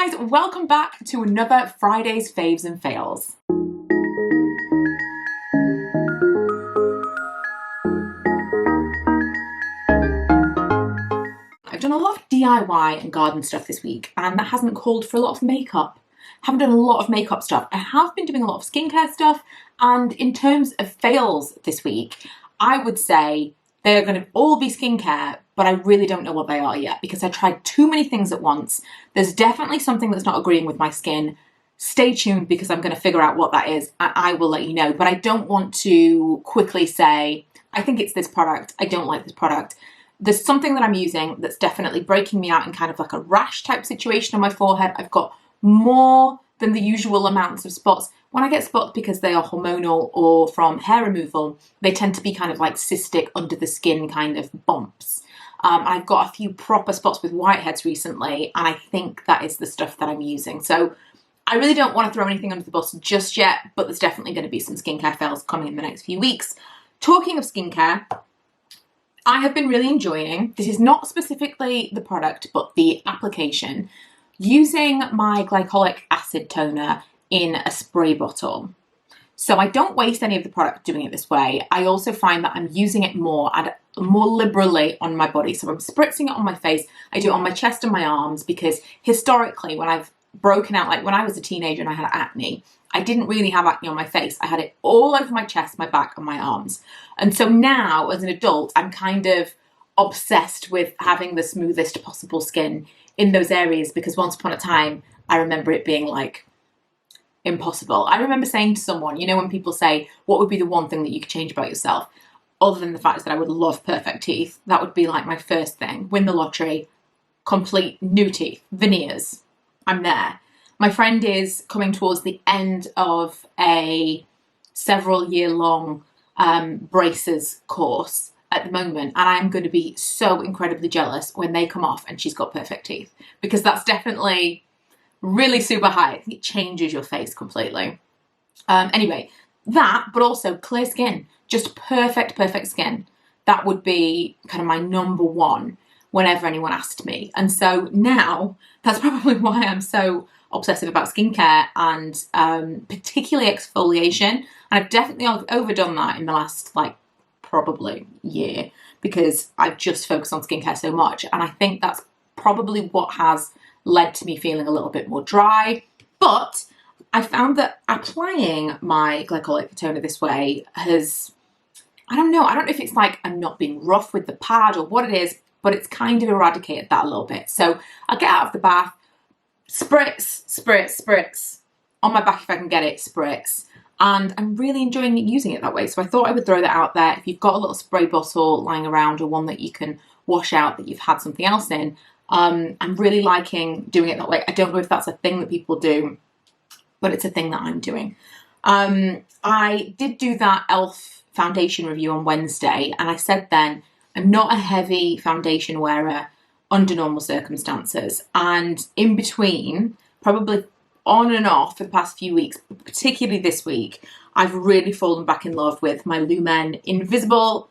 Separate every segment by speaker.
Speaker 1: Hey guys, welcome back to another Friday's Faves and Fails. I've done a lot of DIY and garden stuff this week, and that hasn't called for a lot of makeup. I haven't done a lot of makeup stuff. I have been doing a lot of skincare stuff, and in terms of fails this week, I would say they're going to all be skincare, but I really don't know what they are yet because I tried too many things at once. There's definitely something that's not agreeing with my skin. Stay tuned because I'm going to figure out what that is and I will let you know. But I don't want to quickly say, I think it's this product, I don't like this product. There's something that I'm using that's definitely breaking me out in kind of like a rash type situation on my forehead. I've got more than the usual amounts of spots. When I get spots because they are hormonal or from hair removal, they tend to be kind of like cystic under the skin kind of bumps. I've got a few proper spots with whiteheads recently, and I think that is the stuff that I'm using. So I really don't want to throw anything under the bus just yet, but there's definitely going to be some skincare fails coming in the next few weeks. Talking of skincare, I have been really enjoying, this is not specifically the product, but the application, using my glycolic acid toner in a spray bottle. So I don't waste any of the product doing it this way. I also find that I'm using it more and more liberally on my body. So I'm spritzing it on my face. I do it on my chest and my arms because historically when I've broken out, like when I was a teenager and I had acne, I didn't really have acne on my face. I had it all over my chest, my back and my arms. And so now as an adult, I'm kind of obsessed with having the smoothest possible skin in those areas because once upon a time, I remember it being like impossible. I remember saying to someone, you know, when people say, what would be the one thing that you could change about yourself? Other than the fact that I would love perfect teeth, that would be like my first thing. Win the lottery, complete new teeth, veneers. I'm there. My friend is coming towards the end of a several year long braces course at the moment, and I'm going to be so incredibly jealous when they come off and she's got perfect teeth because that's definitely really super high. I think it changes your face completely. Anyway, that, but also clear skin, just perfect skin. That would be kind of my number one whenever anyone asked me. And so now that's probably why I'm so obsessive about skincare and particularly exfoliation. And I've definitely overdone that in the last like probably year because I've just focused on skincare so much. And I think that's probably what has led to me feeling a little bit more dry. But I found that applying my glycolic toner this way has, I don't know if it's like I'm not being rough with the pad or what it is, but it's kind of eradicated that a little bit. So I'll get out of the bath, spritz, on my back if I can get it, spritz. And I'm really enjoying using it that way. So I thought I would throw that out there. If you've got a little spray bottle lying around or one that you can wash out that you've had something else in, I'm really liking doing it that way. I don't know if that's a thing that people do, but it's a thing that I'm doing. I did do that e.l.f. foundation review on Wednesday, and I said then, I'm not a heavy foundation wearer under normal circumstances. And in between, probably on and off for the past few weeks, particularly this week, I've really fallen back in love with my Lumene Invisible,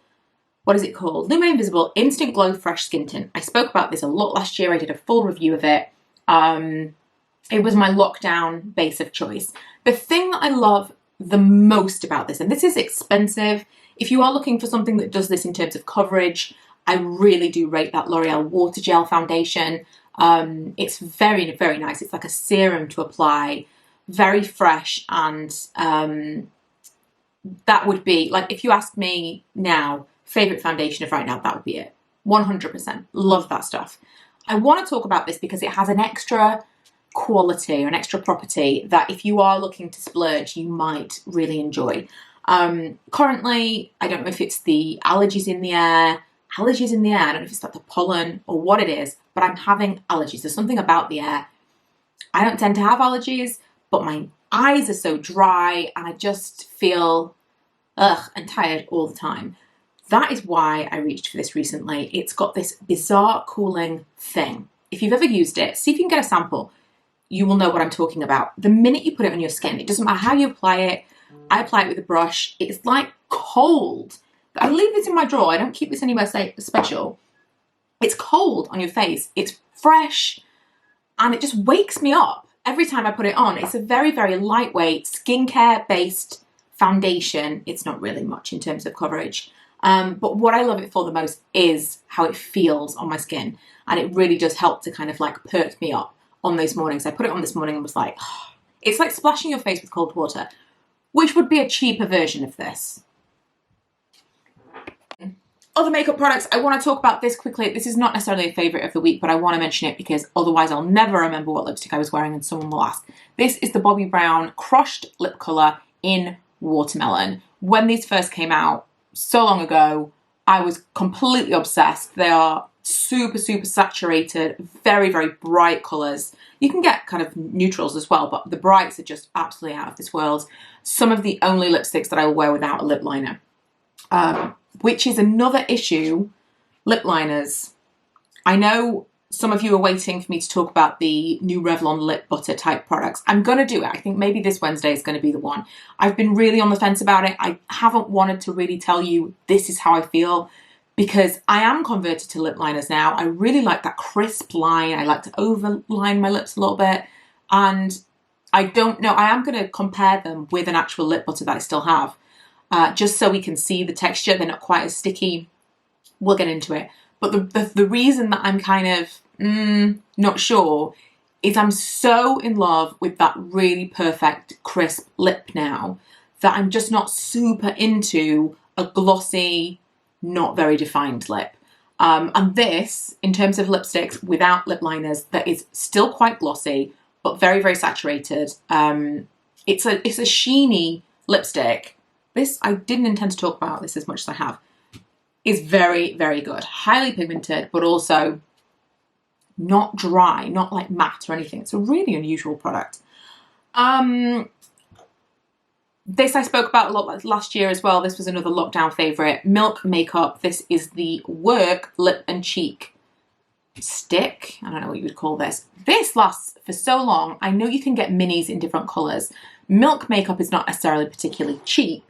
Speaker 1: what is it called? Lumene Invisible Instant Glow Fresh Skin Tint. I spoke about this a lot last year. I did a full review of it. It was my lockdown base of choice. The thing that I love the most about this, and this is expensive, if you are looking for something that does this in terms of coverage, I really do rate that L'Oreal Water Gel Foundation. It's very nice. It's like a serum to apply, very fresh, and that would be, like, if you asked me now, favourite foundation of right now, that would be it. 100%. Love that stuff. I want to talk about this because it has an extra quality or an extra property that if you are looking to splurge, you might really enjoy. Currently, I don't know if it's the allergies in the air, I don't know if it's like the pollen or what it is, but I'm having allergies. There's something about the air. I don't tend to have allergies, but my eyes are so dry and I just feel and tired all the time. That is why I reached for this recently. It's got this bizarre cooling thing. If you've ever used it, see if you can get a sample. You will know what I'm talking about. The minute you put it on your skin, it doesn't matter how you apply it. I apply it with a brush. It's like cold. I leave this in my drawer. I don't keep this anywhere special. It's cold on your face. It's fresh. and it just wakes me up every time I put it on. It's a very, very lightweight skincare-based foundation. It's not really much in terms of coverage. But what I love it for the most is how it feels on my skin. And it really does help to kind of like perk me up on those mornings. I put it on this morning and was like, oh, it's like splashing your face with cold water, which would be a cheaper version of this. Other makeup products, I want to talk about this quickly. This is not necessarily a favourite of the week, but I want to mention it because otherwise I'll never remember what lipstick I was wearing and someone will ask. This is the Bobbi Brown Crushed Lip Colour in Watermelon. When these first came out so long ago, I was completely obsessed. They are super, super saturated, very, very bright colours. You can get kind of neutrals as well, but the brights are just absolutely out of this world. Some of the only lipsticks that I will wear without a lip liner. Which is another issue, lip liners. I know some of you are waiting for me to talk about the new Revlon Lip Butter type products. I'm going to do it. I think maybe this Wednesday is going to be the one. I've been really on the fence about it. I haven't wanted to really tell you this is how I feel because I am converted to lip liners now. I really like that crisp line. I like to overline my lips a little bit. And I don't know, I am going to compare them with an actual lip butter that I still have. Just so we can see the texture. They're not quite as sticky. We'll get into it. But the reason that I'm kind of not sure is I'm so in love with that really perfect crisp lip now that I'm just not super into a glossy, not very defined lip. And this, in terms of lipsticks without lip liners, that is still quite glossy, but very, very saturated. It's a sheeny lipstick. This, I didn't intend to talk about this as much as I have, is very, very good. Highly pigmented, but also not dry, not like matte or anything. It's a really unusual product. This I spoke about a lot last year as well. This was another lockdown favourite. Milk Makeup. This is the Werk Lip and Cheek Stick. I don't know what you would call this. This lasts for so long. I know you can get minis in different colours. Milk Makeup is not necessarily particularly cheap.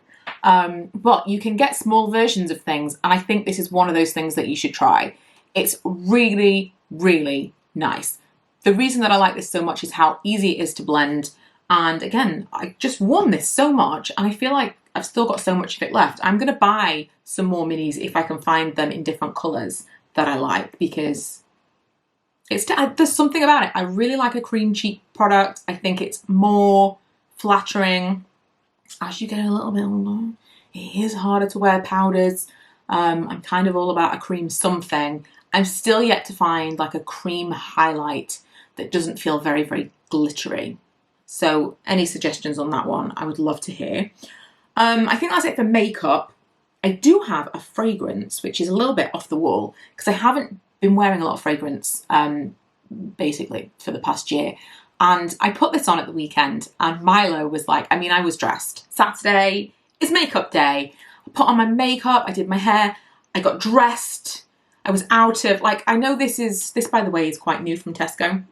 Speaker 1: But you can get small versions of things, and I think this is one of those things that you should try. It's really, really nice. The reason that I like this so much is how easy it is to blend, and again, I just worn this so much, and I feel like I've still got so much of it left. I'm going to buy some more minis if I can find them in different colours that I like, because there's something about it. I really like a cream cheek product. I think it's more flattering. As you get a little bit older, it is harder to wear powders. I'm kind of all about a cream something. I'm still yet to find like a cream highlight that doesn't feel very, very glittery. So any suggestions on that one, I would love to hear. I think that's it for makeup. I do have a fragrance, which is a little bit off the wall because I haven't been wearing a lot of fragrance basically for the past year. And I put this on at the weekend and Milo was like, I mean, I was dressed. Saturday is makeup day. I put on my makeup, I did my hair, I got dressed. I was out of, like, I know this by the way is quite new from Tesco.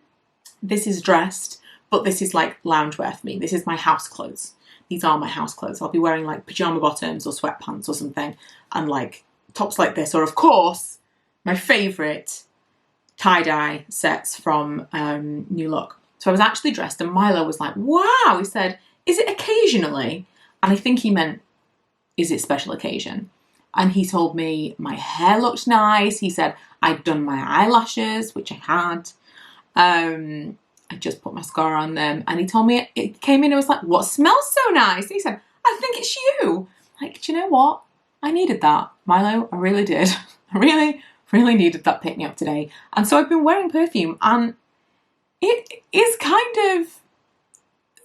Speaker 1: This is dressed, but this is like loungewear for me. This is my house clothes. These are my house clothes. I'll be wearing like pajama bottoms or sweatpants or something and like tops like this. Or of course, my favourite tie-dye sets from New Look. So I was actually dressed and Milo was like, wow, he said, is it occasionally? And I think he meant, is it special occasion? And he told me my hair looked nice. He said I'd done my eyelashes, which I had. I just put mascara on them. And he told me it came in and was like, what smells so nice? He said, I think it's you. Like, do you know what? I needed that, Milo. I really did. I really, really needed that pick me up today. And so I've been wearing perfume and it is kind of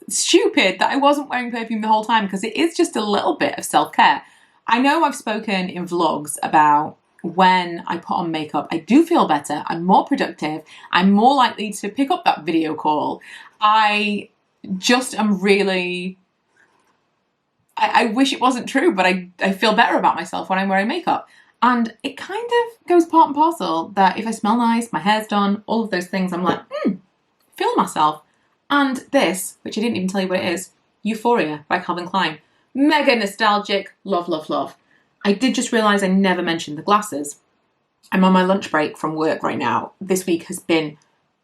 Speaker 1: stupid that I wasn't wearing perfume the whole time because it is just a little bit of self-care. I know I've spoken in vlogs about when I put on makeup, I do feel better, I'm more productive, I'm more likely to pick up that video call. I just am really, I wish it wasn't true, but I feel better about myself when I'm wearing makeup. And it kind of goes part and parcel that if I smell nice, my hair's done, all of those things, I'm like, feel myself. And this, which I didn't even tell you what it is, Euphoria by Calvin Klein. Mega nostalgic, love, love, love. I did just realise I never mentioned the glasses. I'm on my lunch break from work right now. This week has been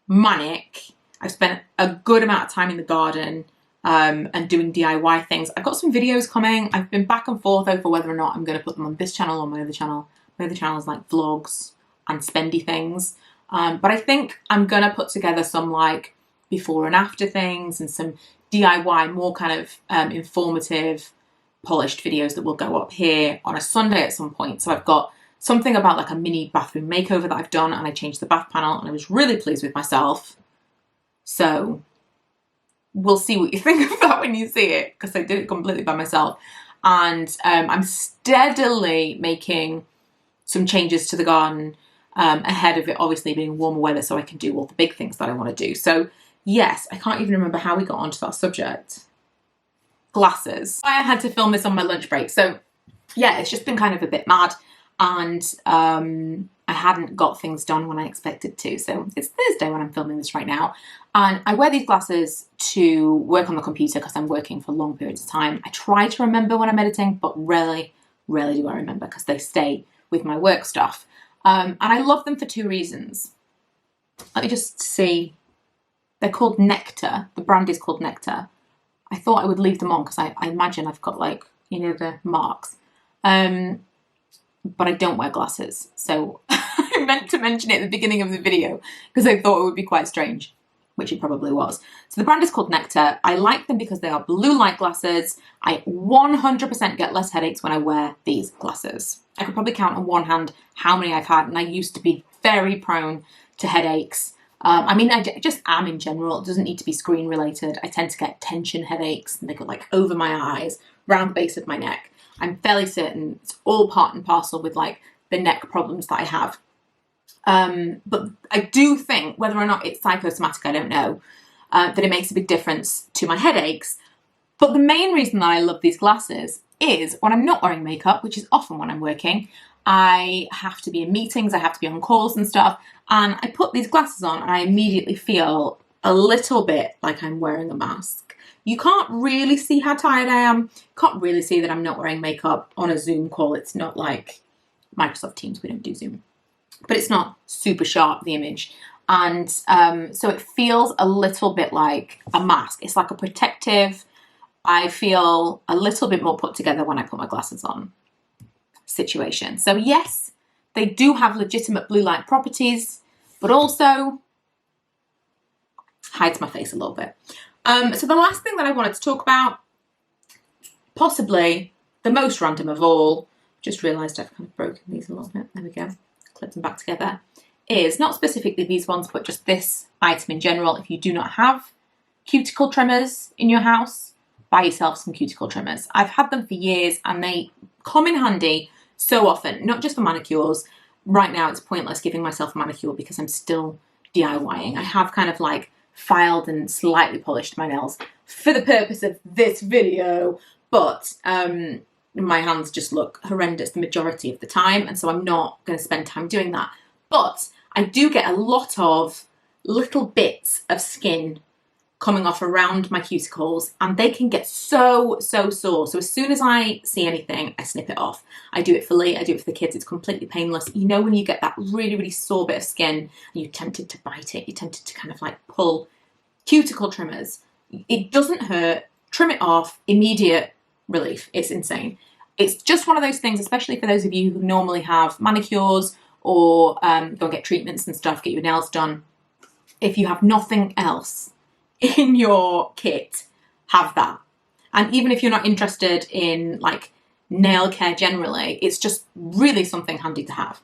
Speaker 1: manic. I've spent a good amount of time in the garden and doing DIY things. I've got some videos coming. I've been back and forth over whether or not I'm going to put them on this channel or my other channel. My other channel is like vlogs and spendy things. But I think I'm going to put together some like before and after things and some DIY, more kind of informative, polished videos that will go up here on a Sunday at some point. So I've got something about like a mini bathroom makeover that I've done, and I changed the bath panel and I was really pleased with myself. So we'll see what you think of that when you see it, because I did it completely by myself. And I'm steadily making some changes to the garden ahead of it obviously being warmer weather, so I can do all the big things that I want to do. So yes, I can't even remember how we got onto that subject. Glasses. I had to film this on my lunch break. So yeah, it's just been kind of a bit mad, and I hadn't got things done when I expected to. So it's Thursday when I'm filming this right now. And I wear these glasses to work on the computer because I'm working for long periods of time. I try to remember when I'm editing, but rarely do I remember because they stay with my work stuff. And I love them for two reasons. Let me just see. They're called Nectar. The brand is called Nectar. I thought I would leave them on because I imagine I've got like, you know, the marks. But I don't wear glasses. So I meant to mention it at the beginning of the video because I thought it would be quite strange, which it probably was. So the brand is called Nectar. I like them because they are blue light glasses. I 100% get less headaches when I wear these glasses. I could probably count on one hand how many I've had, and I used to be very prone to headaches. I mean, I just am in general. It doesn't need to be screen related. I tend to get tension headaches, and they go like over my eyes, around the base of my neck. I'm fairly certain it's all part and parcel with like the neck problems that I have. But I do think, whether or not it's psychosomatic, I don't know, that it makes a big difference to my headaches. But the main reason that I love these glasses is when I'm not wearing makeup, which is often when I'm working, I have to be in meetings, I have to be on calls and stuff, and I put these glasses on and I immediately feel a little bit like I'm wearing a mask. You can't really see how tired I am. Can't really see that I'm not wearing makeup on a Zoom call. It's not like Microsoft Teams, we don't do Zoom. But it's not super sharp, the image. And so it feels a little bit like a mask. It's like a protective, I feel a little bit more put together when I put my glasses on situation. So yes, they do have legitimate blue light properties, but also hides my face a little bit. So the last thing that I wanted to talk about, possibly the most random of all, just realised I've kind of broken these a little bit. There we go. Clip them back together. Is not specifically these ones, but just this item in general. If you do not have cuticle trimmers in your house, buy yourself some cuticle trimmers. I've had them for years and they come in handy so often, not just for manicures. Right now it's pointless giving myself a manicure because I'm still DIYing. I have kind of like filed and slightly polished my nails for the purpose of this video, but my hands just look horrendous the majority of the time, and so I'm not going to spend time doing that. But I do get a lot of little bits of skin coming off around my cuticles, and they can get so sore. So as soon as I see anything, I snip it off. I do it for Lee, I do it for the kids. It's completely painless. You know, when you get that really sore bit of skin and you're tempted to bite it, you're tempted to kind of like pull. Cuticle trimmers, it doesn't hurt. Trim it off, immediate relief. It's insane. It's just one of those things, especially for those of you who normally have manicures or go and get treatments and stuff, get your nails done. If you have nothing else in your kit, have that. And even if you're not interested in like nail care generally, it's just really something handy to have.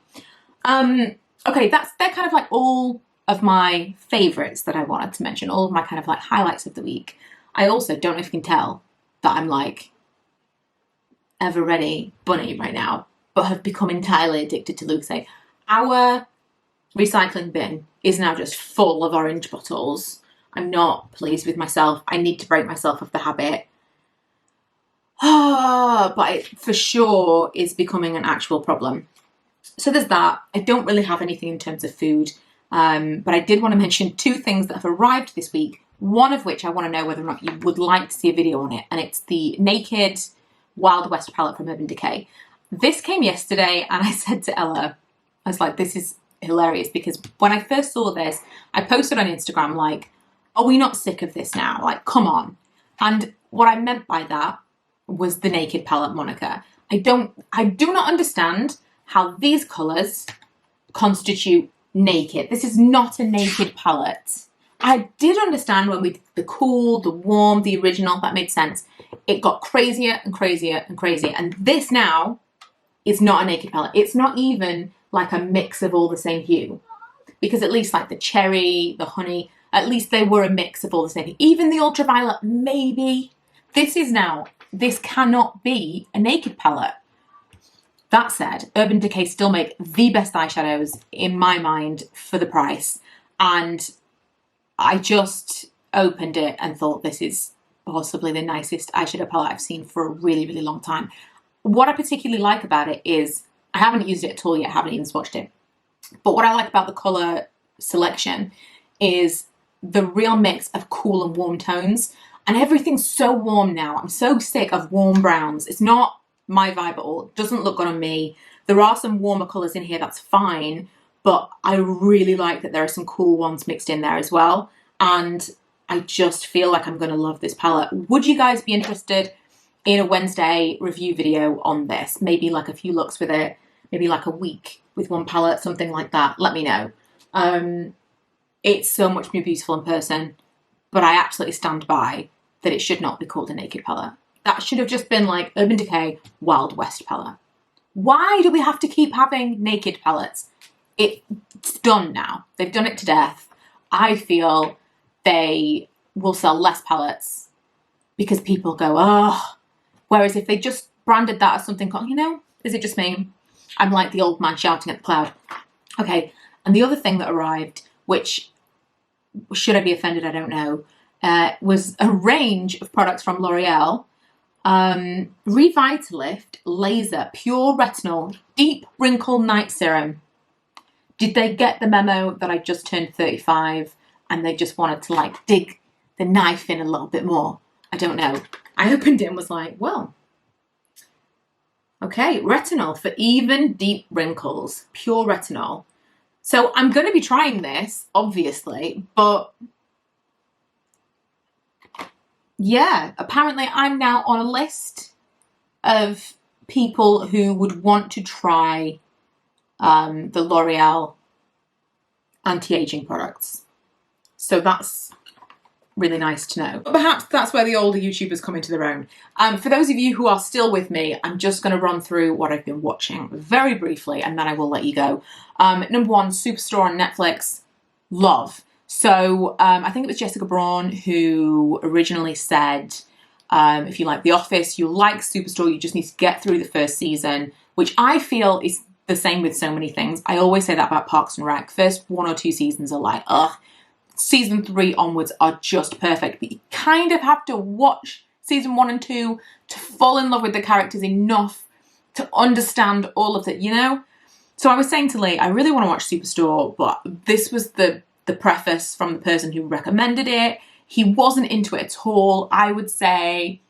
Speaker 1: Okay, they're kind of like all of my favourites that I wanted to mention, all of my kind of like highlights of the week. I also don't know if you can tell that I'm like ever ready bunny right now, but have become entirely addicted to Lucozade. Our recycling bin is now just full of orange bottles. I'm not pleased with myself. I need to break myself of the habit. But it for sure is becoming an actual problem. So there's that. I don't really have anything in terms of food, but I did want to mention two things that have arrived this week, one of which I want to know whether or not you would like to see a video on it, and it's the Naked Wild West palette from Urban Decay. This came yesterday, and I said to Ella, I was like, this is hilarious because when I first saw this, I posted on Instagram like, are we not sick of this now? Like, come on. And what I meant by that was the naked palette moniker. I do not understand how these colours constitute naked. This is not a naked palette. I did understand when we did the cool, the warm, the original, that made sense. It got crazier and crazier and crazier. And this now is not a naked palette. It's not even like a mix of all the same hue. Because at least like the cherry, the honey, at least they were a mix of all the same hue. Even the ultraviolet, maybe. This cannot be a naked palette. That said, Urban Decay still make the best eyeshadows in my mind for the price. And I just opened it and thought this is possibly the nicest eyeshadow palette I've seen for a really, really long time. What I particularly like about it is, I haven't used it at all yet, haven't even swatched it. But what I like about the colour selection is the real mix of cool and warm tones. And everything's so warm now. I'm so sick of warm browns. It's not my vibe at all. It doesn't look good on me. There are some warmer colours in here, that's fine. But I really like that there are some cool ones mixed in there as well. And I just feel like I'm going to love this palette. Would you guys be interested in a Wednesday review video on this? Maybe like a few looks with it. Maybe like a week with one palette, something like that. Let me know. It's so much more beautiful in person. But I absolutely stand by that it should not be called a naked palette. That should have just been like Urban Decay Wild West palette. Why do we have to keep having naked palettes? It's done now. They've done it to death. I feel they will sell less palettes because people go, oh. Whereas if they just branded that as something called, you know, is it just me? I'm like the old man shouting at the cloud. Okay, and the other thing that arrived, which, should I be offended, I don't know, was a range of products from L'Oreal. Revitalift Laser Pure Retinol Deep Wrinkle Night Serum. Did they get the memo that I just turned 35 and they just wanted to like dig the knife in a little bit more? I don't know. I opened it and was like, well, okay, retinol for even deep wrinkles, pure retinol. So I'm going to be trying this, obviously, but yeah, apparently I'm now on a list of people who would want to try the L'Oreal anti-aging products. So that's really nice to know. But perhaps that's where the older YouTubers come into their own. For those of you who are still with me, I'm just going to run through what I've been watching very briefly and then I will let you go. Number one, Superstore on Netflix. Love. So I think it was Jessica Braun who originally said, if you like The Office, you like Superstore, you just need to get through the first season, which I feel is the same with so many things. I always say that about Parks and Rec. First 1 or 2 seasons are like, ugh. Season 3 onwards are just perfect, but you kind of have to watch season 1 and 2 to fall in love with the characters enough to understand all of it, you know? So I was saying to Lee, I really want to watch Superstore, but this was the preface from the person who recommended it. He wasn't into it at all. I would say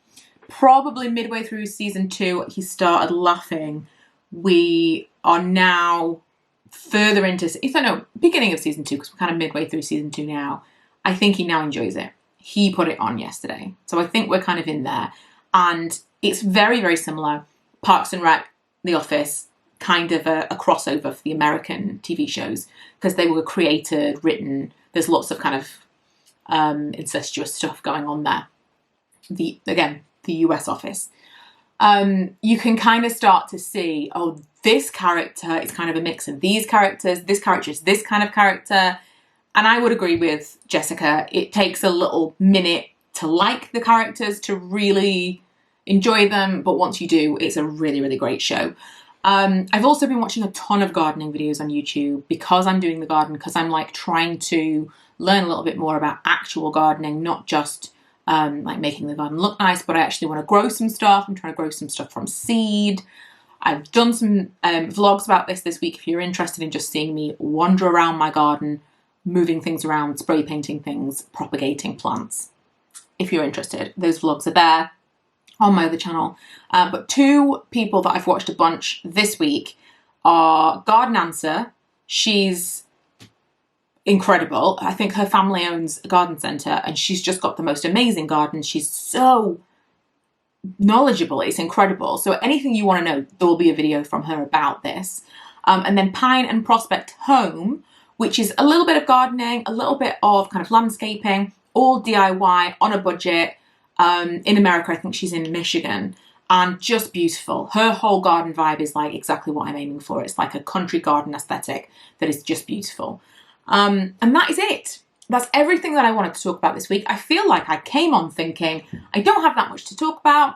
Speaker 1: probably midway through season 2, he started laughing. We are now further into, beginning of season 2, because we're kind of midway through season 2 now. I think he now enjoys it. He put it on yesterday. So I think we're kind of in there. And it's very, very similar. Parks and Rec, The Office, kind of a crossover for the American TV shows, because they were created, written. There's lots of kind of incestuous stuff going on there. The US Office. You can kind of start to see, oh, this character is kind of a mix of these characters. This character is this kind of character. And I would agree with Jessica. It takes a little minute to like the characters, to really enjoy them. But once you do, it's a really, really great show. I've also been watching a ton of gardening videos on YouTube because I'm doing the garden, because I'm like trying to learn a little bit more about actual gardening, not just like making the garden look nice, but I actually want to grow some stuff. I'm trying to grow some stuff from seed. I've done some vlogs about this week if you're interested in just seeing me wander around my garden, moving things around, spray painting things, propagating plants. If you're interested, those vlogs are there on my other channel. But 2 people that I've watched a bunch this week are Garden Answer. She's incredible. I think her family owns a garden centre and she's just got the most amazing garden. She's so knowledgeable, it's incredible. So anything you want to know, there will be a video from her about this. And then Pine and Prospect Home, which is a little bit of gardening, a little bit of kind of landscaping, all DIY on a budget. In America, I think she's in Michigan, and just beautiful. Her whole garden vibe is like exactly what I'm aiming for. It's like a country garden aesthetic that is just beautiful. And that is it. That's everything that I wanted to talk about this week. I feel like I came on thinking I don't have that much to talk about.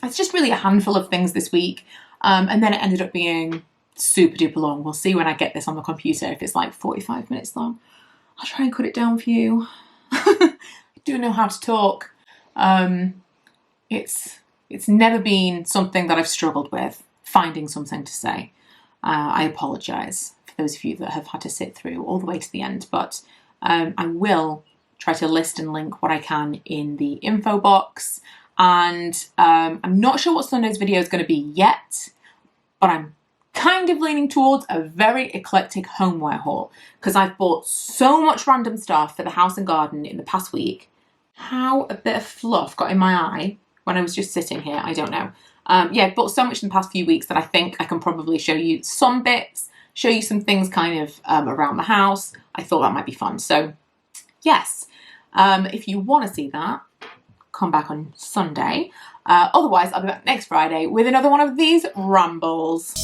Speaker 1: It's just really a handful of things this week. And then it ended up being super duper long. We'll see when I get this on the computer if it's like 45 minutes long. I'll try and cut it down for you. I do know how to talk. It's never been something that I've struggled with, finding something to say. I apologise for those of you that have had to sit through all the way to the end, but I will try to list and link what I can in the info box. And I'm not sure what Sunday's video is going to be yet, but I'm kind of leaning towards a very eclectic homeware haul because I've bought so much random stuff for the house and garden in the past week. How a bit of fluff got in my eye when I was just sitting here, I don't know. Yeah, I've bought so much in the past few weeks that I think I can probably show you some bits, show you some things kind of around the house. I thought that might be fun. So yes, if you want to see that, come back on Sunday. Otherwise, I'll be back next Friday with another one of these rambles.